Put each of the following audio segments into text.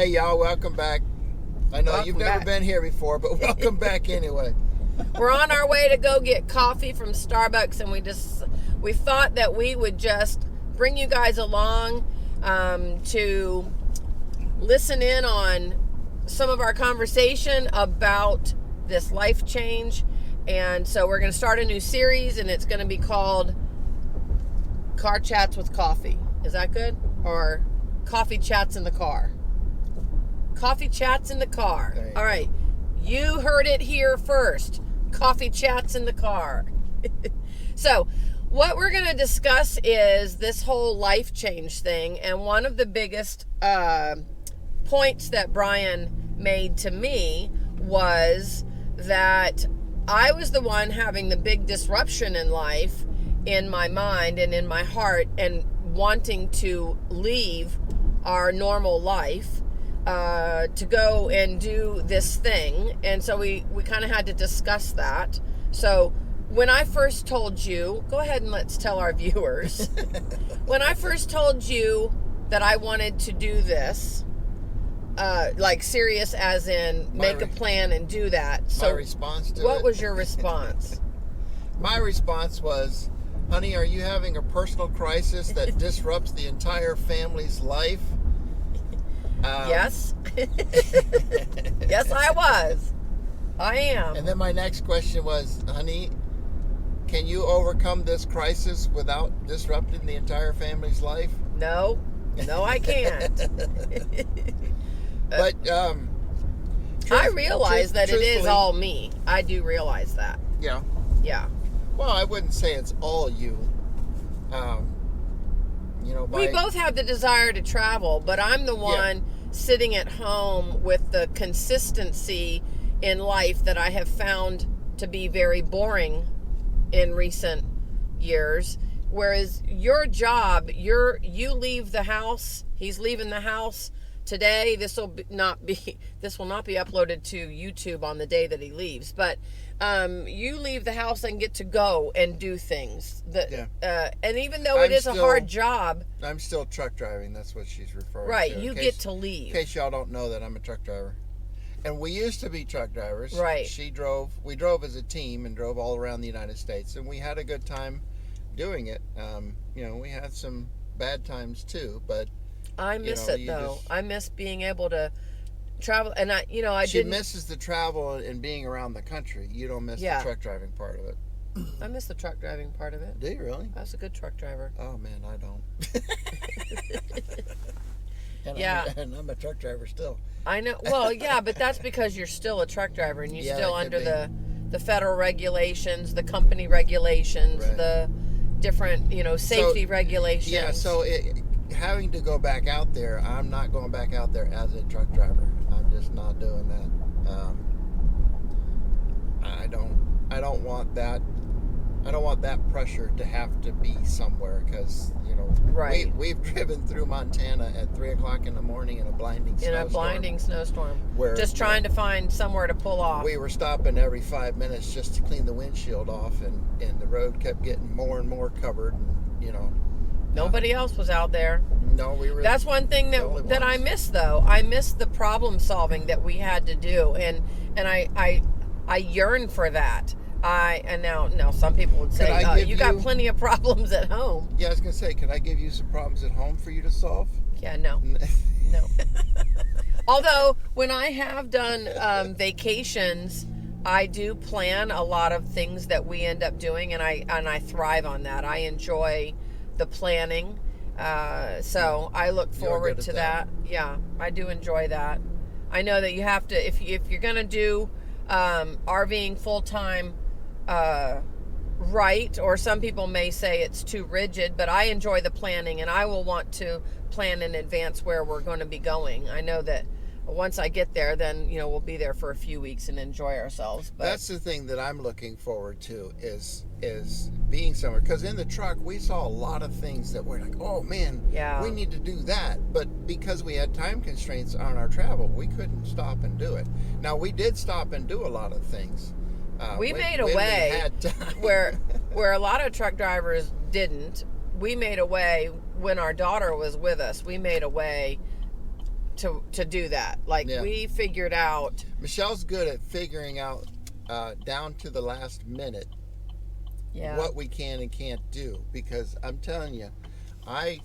Hey, y'all, welcome back. I know you've never been here before, but welcome back anyway. We're on our way to go get coffee from Starbucks, and we thought that we would just bring you guys along to listen in on some of our conversation about this life change. And so we're going to start a new series, and it's going to be called Car Chats with Coffee. Is that good? Or Coffee Chats in the Car? Coffee Chats in the Car. All right. You heard it here first. Coffee Chats in the Car. So what we're going to discuss is this whole life change thing. And one of the biggest points that Brian made to me was that I was the one having the big disruption in life, in my mind and in my heart, and wanting to leave our normal life to go and do this thing. And so we kind of had to discuss that. So when I first told you, go ahead and let's tell our viewers. When I first told you that I wanted to do this, like serious as in make a plan and do that. So my response to what was your response? My response was, honey, are you having a personal crisis that disrupts the entire family's life? Yes. Yes, I was. I am. And then my next question was, honey, can you overcome this crisis without disrupting the entire family's life? No, I can't. But I realize that it is all me. I do realize that. Yeah. Yeah. Well, I wouldn't say it's all you. We both have the desire to travel, but I'm the one sitting at home with the consistency in life that I have found to be very boring in recent years. Whereas your job, you leave the house, he's leaving the house today. This will not be uploaded to YouTube on the day that he leaves, but you leave the house and get to go and do things. And even though it is a hard job, I'm still truck driving. That's what she's referring to. Right, you get to leave. In case y'all don't know that I'm a truck driver, and we used to be truck drivers. Right. We drove as a team and drove all around the United States, and we had a good time doing it. We had some bad times too, but I miss it though. I miss being able to travel, and She misses the travel and being around the country. You don't miss the truck driving part of it. I miss the truck driving part of it. Do you really? I was a good truck driver. Oh man, I don't. And I'm a truck driver still. I know. Well, yeah, but that's because you're still a truck driver and you're still under the federal regulations, the company regulations, right. The different safety regulations. Yeah. So having to go back out there, I'm not going back out there as a truck driver. I'm just not doing that. I don't want that. I don't want that pressure to have to be somewhere because right. We've driven through Montana at 3:00 in the morning in a blinding snowstorm. Where just trying to find somewhere to pull off. We were stopping every 5 minutes just to clean the windshield off, and the road kept getting more and more covered. And, nobody else was out there. No, we were. That's one thing that I miss, though. I miss the problem solving that we had to do, and I yearn for that. And now some people would say, you got plenty of problems at home. Yeah, I was gonna say, could I give you some problems at home for you to solve? Yeah, no. Although when I have done vacations, I do plan a lot of things that we end up doing, and I thrive on that. I enjoy the planning, so I look forward to that. Yeah, I do enjoy that. I know that you have to, if you're gonna do RVing full time, right, or some people may say it's too rigid, but I enjoy the planning, and I will want to plan in advance where we're going to be going. I know that once I get there, then we'll be there for a few weeks and enjoy ourselves. But that's the thing that I'm looking forward to is being somewhere, because in the truck we saw a lot of things that we're like, oh man, we need to do that, but because we had time constraints on our travel, we couldn't stop and do it. Now we did stop and do a lot of things. We made a way where a lot of truck drivers didn't. We made a way when our daughter was with us. We made a way to do that. Like, we figured out. Michelle's good at figuring out down to the last minute what we can and can't do, because I'm telling you, I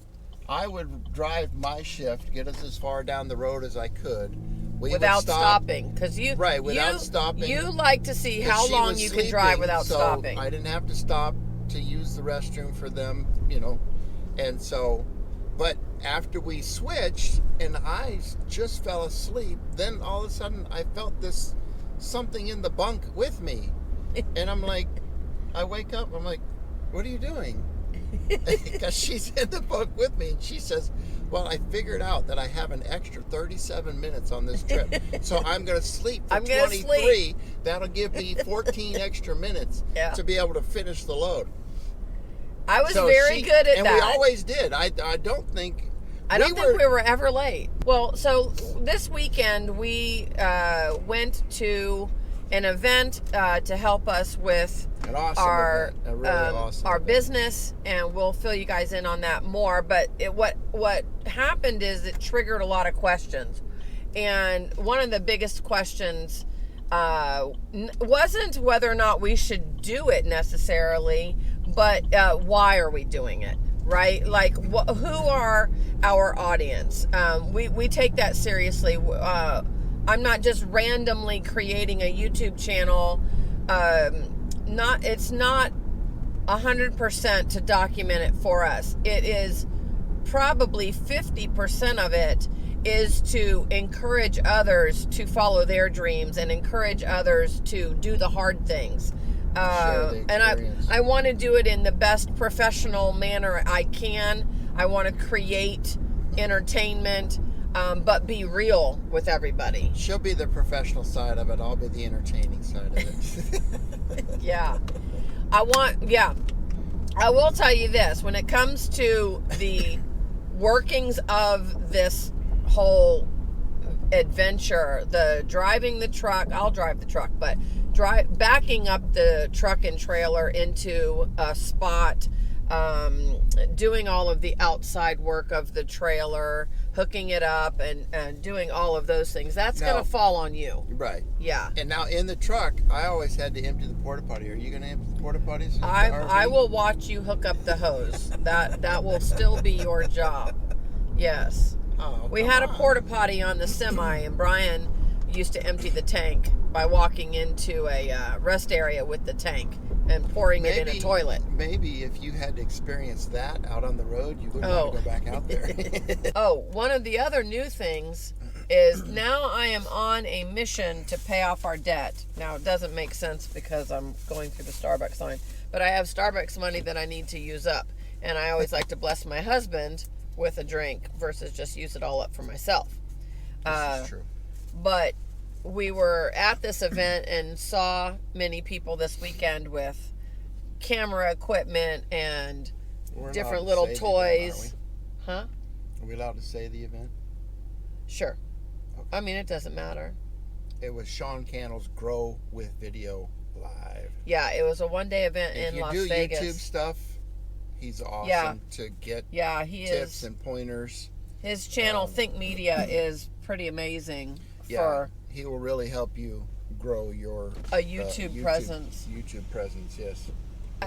would drive my shift, get us as far down the road as I could without stopping, because without stopping. You like to see how long you can drive without stopping. I didn't have to stop to use the restroom for them, and so. But after we switched and I just fell asleep, then all of a sudden I felt something in the bunk with me. And I'm like, I wake up, I'm like, what are you doing? Because she's in the bunk with me, and she says, well, I figured out that I have an extra 37 minutes on this trip. So I'm going to sleep for 23. That'll give me 14 extra minutes to be able to finish the load. I was very good at that. And we always did. I don't think we were ever late. Well, so this weekend we went to an event to help us with our business, and we'll fill you guys in on that more. But what happened is it triggered a lot of questions, and one of the biggest questions wasn't whether or not we should do it necessarily, but why are we doing it, right? Like, who are our audience? We take that seriously. I'm not just randomly creating a YouTube channel. It's not 100% to document it for us. It is probably 50% of it is to encourage others to follow their dreams and encourage others to do the hard things. And I want to do it in the best professional manner I can. I want to create entertainment, but be real with everybody. She'll be the professional side of it. I'll be the entertaining side of it. Yeah. I will tell you this. When it comes to the workings of this whole adventure, the driving the truck, I'll drive the truck, but backing up the truck and trailer into a spot, doing all of the outside work of the trailer, hooking it up, and doing all of those things, that's going to fall on you. Right. Yeah. And now in the truck, I always had to empty the porta potty. Are you going to empty the porta potties? I will watch you hook up the hose. That will still be your job. Yes. Oh, we had a porta potty on the semi, and Brian used to empty the tank by walking into a rest area with the tank and pouring it in a toilet. Maybe if you had experienced that out on the road, you wouldn't want to go back out there. One of the other new things is now I am on a mission to pay off our debt. Now, it doesn't make sense because I'm going through the Starbucks line, but I have Starbucks money that I need to use up, and I always like to bless my husband with a drink versus just use it all up for myself. This is true. But we were at this event and saw many people this weekend with camera equipment and different little toys. Huh? Are we allowed to say the event? Sure. Okay. I mean, it doesn't matter. It was Sean Cannell's Grow with Video Live. Yeah, it was a one-day event in Las Vegas. If you do YouTube stuff, he's awesome to get tips and pointers. His channel, Think Media, is pretty amazing. He will really help you grow your YouTube presence. YouTube presence, yes.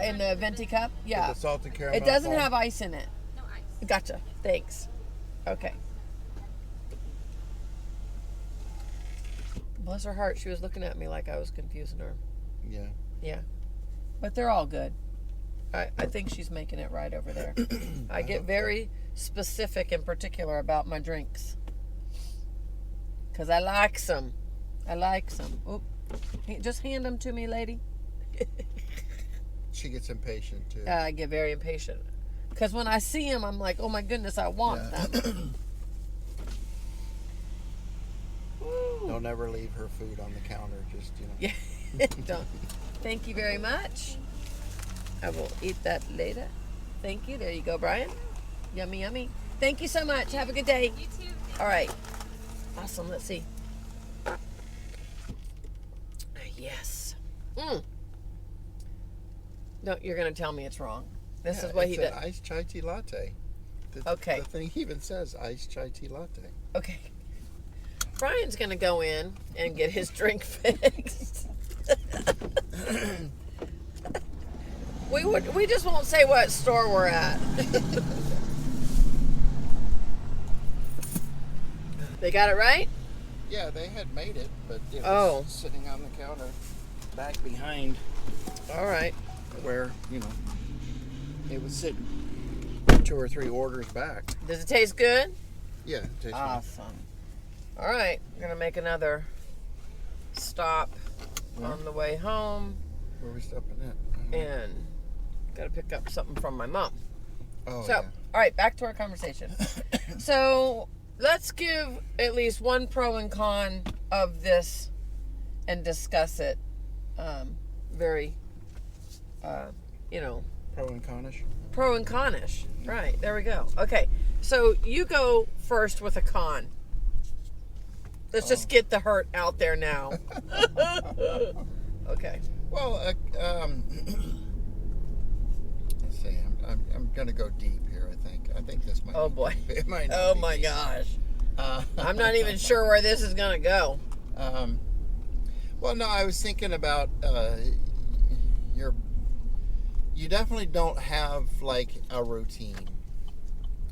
In the venti cup? Yeah. With the salted caramel. It doesn't have ice in it. No ice. Gotcha. Thanks. Okay. Bless her heart, she was looking at me like I was confusing her. Yeah. Yeah. But they're all good. I think she's making it right over there. I get very specific and particular about my drinks. Because I like some. Oop. Just hand them to me, lady. She gets impatient, too. I get very impatient. Because when I see them, I'm like, oh my goodness, I want them. Don't ever leave her food on the counter. Just, Yeah. Don't. Thank you very much. I will eat that later. Thank you. There you go, Brian. Yummy, yummy. Thank you so much. Have a good day. You too. All right. Awesome. Let's see. Yes. No, you're going to tell me it's wrong. This is what he did. It's an iced chai tea latte. Okay. The thing even says iced chai tea latte. Okay. Brian's going to go in and get his drink fixed. We just won't say what store we're at. They got it right? Yeah, they had made it, but it Oh. was sitting on the counter back behind All right. where, it was sitting 2 or 3 orders back. Does it taste good? Yeah, it tastes Awesome. All right. We're going to make another stop Where? on the way home. Where are we stopping at? And got to pick up something from my mom. Oh, So, all right, back to our conversation. So, let's give at least one pro and con of this and discuss it very, Pro and conish. pro and conish. Right, there we go. Okay, so you go first with a con. Let's just get the hurt out there now. Okay. Well, let's see. I'm gonna go deep here. I think this might. Oh boy. It might not Oh be my deep. gosh. I'm not even sure where this is gonna go. Well, no, I was thinking about you definitely don't have like a routine,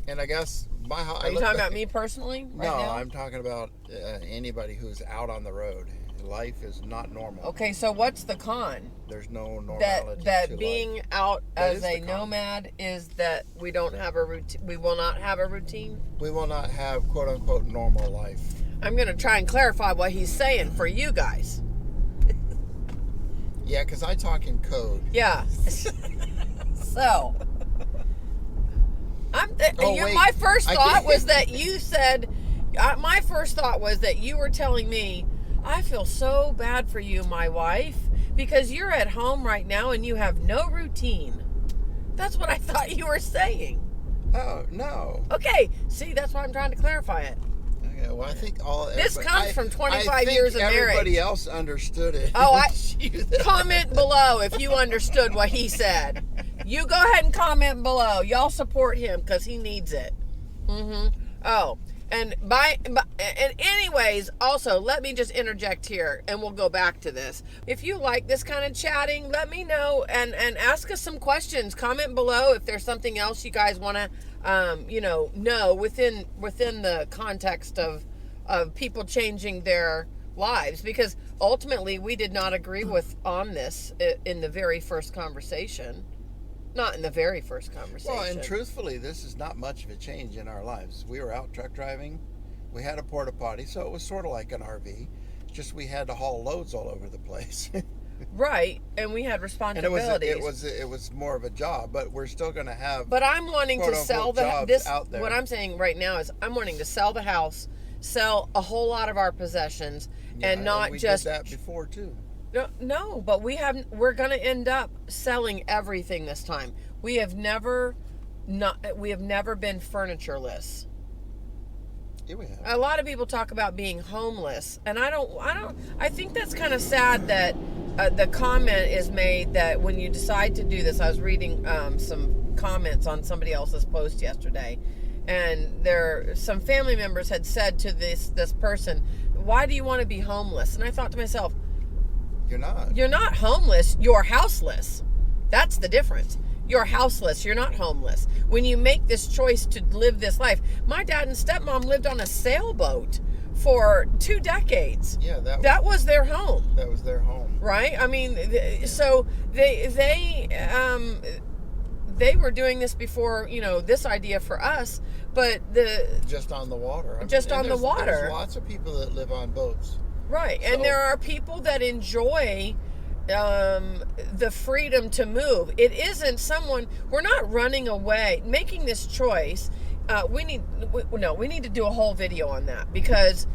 and I guess Are you talking about me personally? Right No, now? I'm talking about anybody who's out on the road. Life is not normal. Okay, so what's the con? There's no normality That to being life. out That as is a the con. nomad is that we don't have a routine. We will not have a routine. We will not have quote unquote normal life. I'm going to try and clarify what he's saying for you guys. Yeah, because I talk in code. Yeah. So, Wait. my first I thought can't- was that you said. My first thought was that you were telling me, I feel so bad for you, my wife, because you're at home right now and you have no routine. That's what I thought you were saying. Oh no. Okay, see, that's why I'm trying to clarify it. Okay, well, I think This comes from 25 years of everybody marriage. else understood it. Oh, You- comment below if you understood what he said. You go ahead and comment below. Y'all support him because he needs it. Oh, and anyways, also let me just interject here, and we'll go back to this. If you like this kind of chatting, let me know and ask us some questions. Comment below if there's something else you guys want to know within the context of people changing their lives, because ultimately we did not agree on this in the very first conversation. Not in the very first conversation. Well, and truthfully, this is not much of a change in our lives. We were out truck driving. We had a porta potty, so it was sort of like an RV. Just we had to haul loads all over the place. Right, and we had And responsibilities. it was more of a job, but we're still going to have. But I'm wanting to quote-unquote sell jobs out there. What I'm saying right now is I'm wanting to sell the house, sell a whole lot of our possessions, and not we just did that before too. No, but we're going to end up selling everything this time. We have never been furnitureless. Yeah, we have. A lot of people talk about being homeless, and I think that's kind of sad that the comment is made that when you decide to do this. I was reading some comments on somebody else's post yesterday, and some family members had said to this person, "Why do you want to be homeless?" And I thought to myself, You're not. you're not homeless, you're houseless. That's the difference. You're houseless, you're not homeless. When you make this choice to live this life, my dad and stepmom lived on a sailboat for 2 decades. Yeah, That was their home, that was their home. right? I mean, so they were doing this before, this idea for us, but Just on the water. Just on the water. There's lots of people that live on boats. right, and So- there are people that enjoy the freedom to move. It isn't we're not running away, making this choice. We need to do a whole video on that, because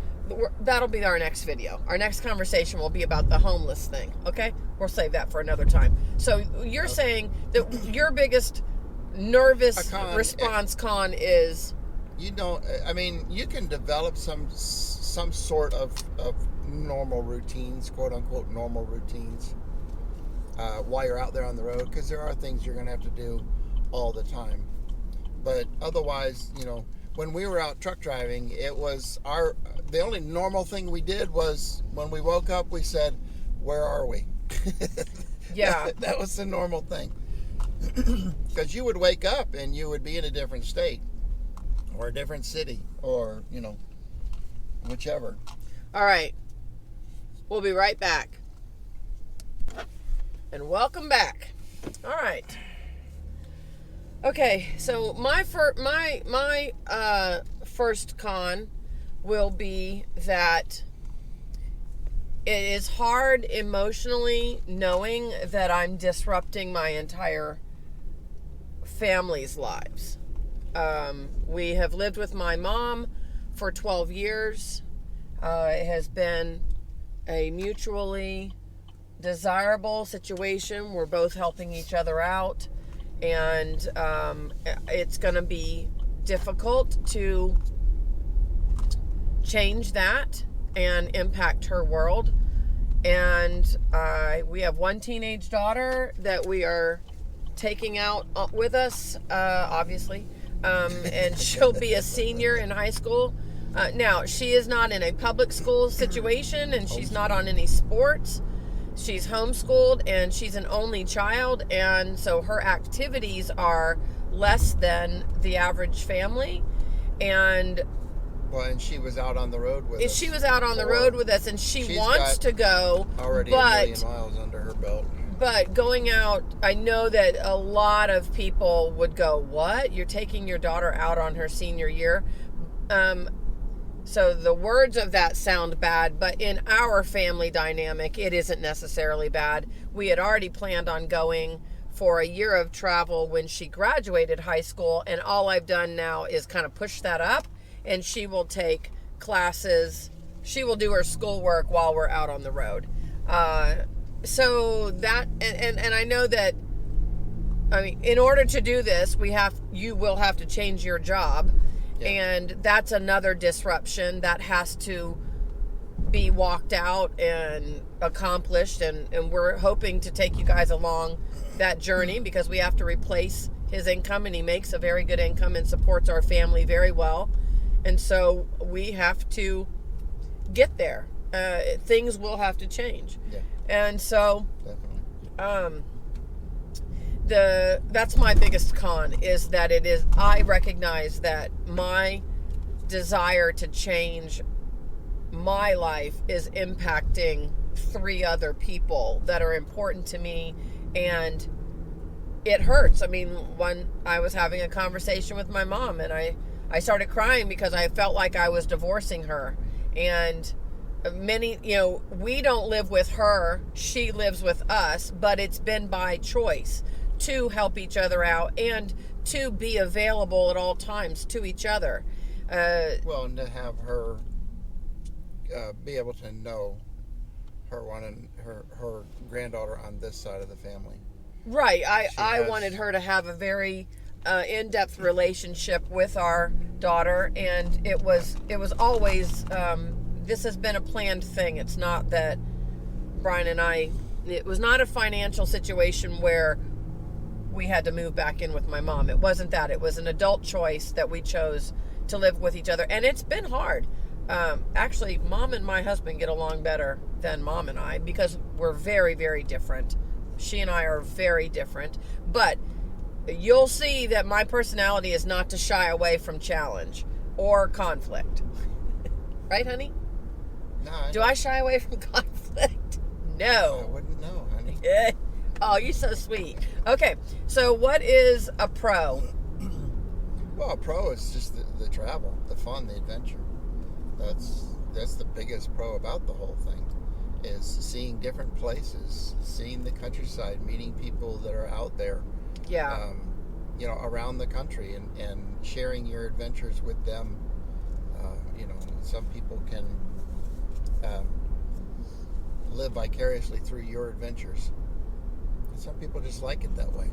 that'll be our next video. Our next conversation will be about the homeless thing. Okay, we'll save that for another time. So you're saying that your biggest nervous response con is You can develop some sort of normal routines, quote unquote normal routines, while you're out there on the road, because there are things you're going to have to do all the time. But otherwise, when we were out truck driving, it was the only normal thing we did was when we woke up, we said, "Where are we?" Yeah. That was the normal thing. Because you would wake up and you would be in a different state or a different city or, whichever. All right. We'll be right back. And welcome back. All right. Okay, so my first con will be that it is hard emotionally knowing that I'm disrupting my entire family's lives. We have lived with my mom for 12 years. It has been a mutually desirable situation. We're both helping each other out, and it's going to be difficult to change that and impact her world. And we have one teenage daughter that we are taking out with us, obviously, and she'll be a senior in high school. Now, she is not in a public school situation, and she's not on any sports. She's homeschooled, and she's an only child, and so her activities are less than the average family. And she was out on the road with us. She was out on the road with us, and she wants to go. Already a million miles under her belt. But going out, I know that a lot of people would go, "What? You're taking your daughter out on her senior year?" So the words of that sound bad, but in our family dynamic, it isn't necessarily bad. We had already planned on going for a year of travel when she graduated high school, and all I've done now is kind of push that up, and she will take classes. She will do her schoolwork while we're out on the road. So that, and I know that, in order to do this, you will have to change your job. Yeah. And that's another disruption that has to be walked out and accomplished. And we're hoping to take you guys along that journey, because we have to replace his income, and he makes a very good income and supports our family very well. And so we have to get there. Things will have to change. Yeah. And so, that's my biggest con, is that I recognize that my desire to change my life is impacting 3 other people that are important to me, and it hurts. When I was having a conversation with my mom, and I started crying because I felt like I was divorcing her. And we don't live with her, she lives with us, but it's been by choice to help each other out and to be available at all times to each other. And to have her be able to know her granddaughter on this side of the family. Right. I wanted her to have a very in-depth relationship with our daughter, and it was always this has been a planned thing. It's not that Brian and it was not a financial situation where we had to move back in with my mom. It wasn't that. It was an adult choice that we chose to live with each other, and it's been hard. Actually, Mom and my husband get along better than Mom and I, because we're very, very different. She and I are very different, but you'll see that my personality is not to shy away from challenge or conflict. Right, honey? No. Do I shy away from conflict? No. I wouldn't know, honey. Oh, you're so sweet. Okay, so what is a pro? Well, a pro is just the travel, the fun, the adventure. That's the biggest pro about the whole thing, is seeing different places, seeing the countryside, meeting people that are out there. Yeah. Around the country, and sharing your adventures with them. Some people can live vicariously through your adventures. Some people just like it that way.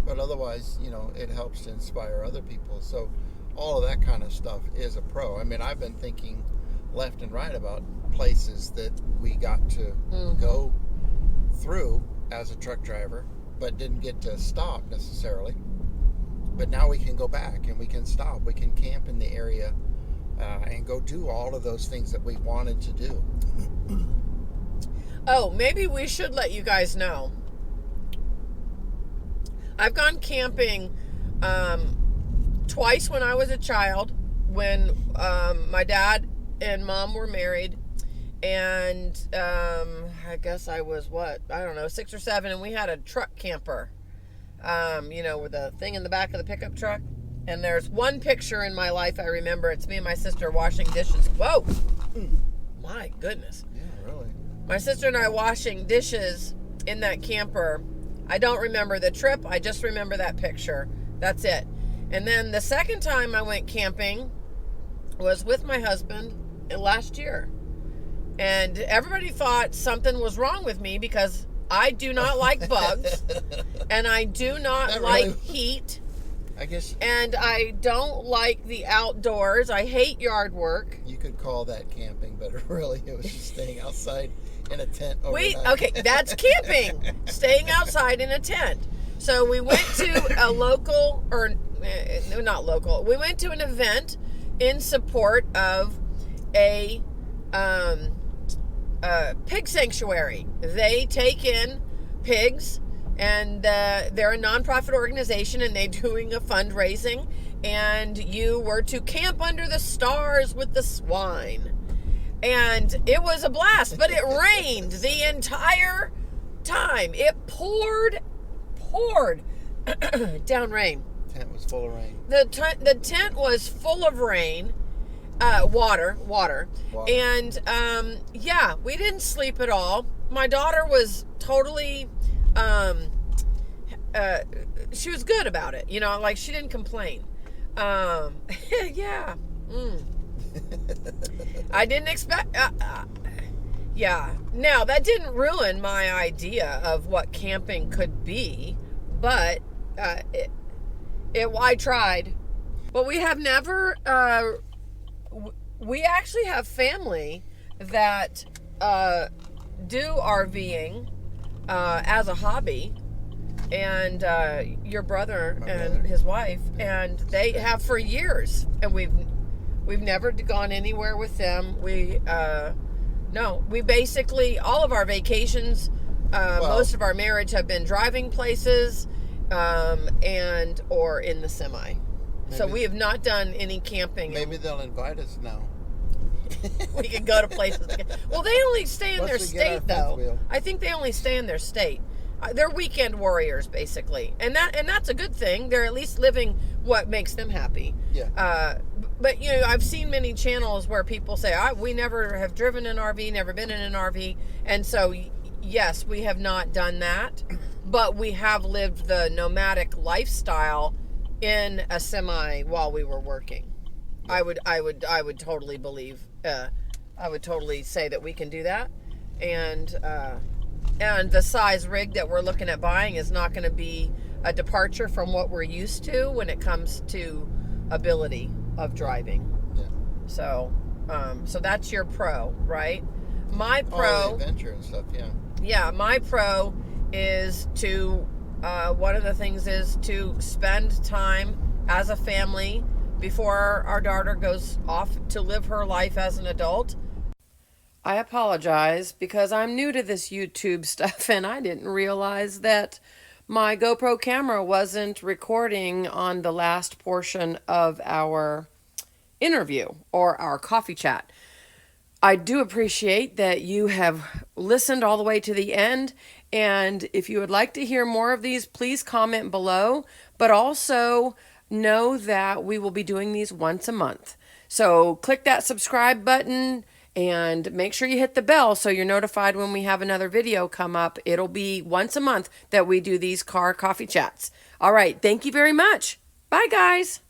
But otherwise, it helps to inspire other people. So all of that kind of stuff is a pro. I've been thinking left and right about places that we got to go through as a truck driver, but didn't get to stop necessarily. But now we can go back, and we can stop. We can camp in the area and go do all of those things that we wanted to do. Oh, maybe we should let you guys know. I've gone camping twice when I was a child, when my dad and mom were married, and I guess I was, 6 or 7, and we had a truck camper, with the thing in the back of the pickup truck. And there's one picture in my life I remember. It's me and my sister washing dishes. Whoa! My goodness. Yeah, really. My sister and I washing dishes in that camper. I don't remember the trip. I just remember that picture. That's it. And then the second time I went camping was with my husband last year. And everybody thought something was wrong with me because I do not like bugs. And I do not like heat. I guess. And I don't like the outdoors. I hate yard work. You could call that camping, but really it was just staying outside in a tent overnight. Okay, that's camping. Staying outside in a tent. So we went to a local, not local, we went to an event in support of a pig sanctuary. They take in pigs, and they're a nonprofit organization, and they're doing a fundraising, and you were to camp under the stars with the swine. And it was a blast, but it rained the entire time. It poured down rain. The tent was full of rain. The tent was full of rain, water. And we didn't sleep at all. My daughter was totally she was good about it, like she didn't complain. Yeah. I didn't expect now that didn't ruin my idea of what camping could be, but I tried. But we have never we actually have family that do RVing as a hobby, and your brother and his wife, and they have for years, and we've never gone anywhere with them. We basically, all of our vacations, most of our marriage have been driving places, and or in the semi. So we have not done any camping. Maybe they'll invite us now. We can go to places together. Well, they only stay in their state, though. I think they only stay in their state. They're weekend warriors, basically, and that's a good thing. They're at least living what makes them happy. Yeah. But I've seen many channels where people say, "We never have driven an RV, never been in an RV," and so yes, we have not done that, but we have lived the nomadic lifestyle in a semi while we were working. I would totally believe. I would totally say that we can do that, and the size rig that we're looking at buying is not going to be a departure from what we're used to when it comes to ability of driving. Yeah. So that's your pro, right? My pro, the adventure and stuff. Yeah. Yeah, my pro is to one of the things is to spend time as a family before our daughter goes off to live her life as an adult. I apologize because I'm new to this YouTube stuff, and I didn't realize that my GoPro camera wasn't recording on the last portion of our interview or our coffee chat. I do appreciate that you have listened all the way to the end, and if you would like to hear more of these, please comment below, but also know that we will be doing these once a month. So click that subscribe button and make sure you hit the bell so you're notified when we have another video come up. It'll be once a month that we do these car coffee chats. All right, thank you very much. Bye, guys.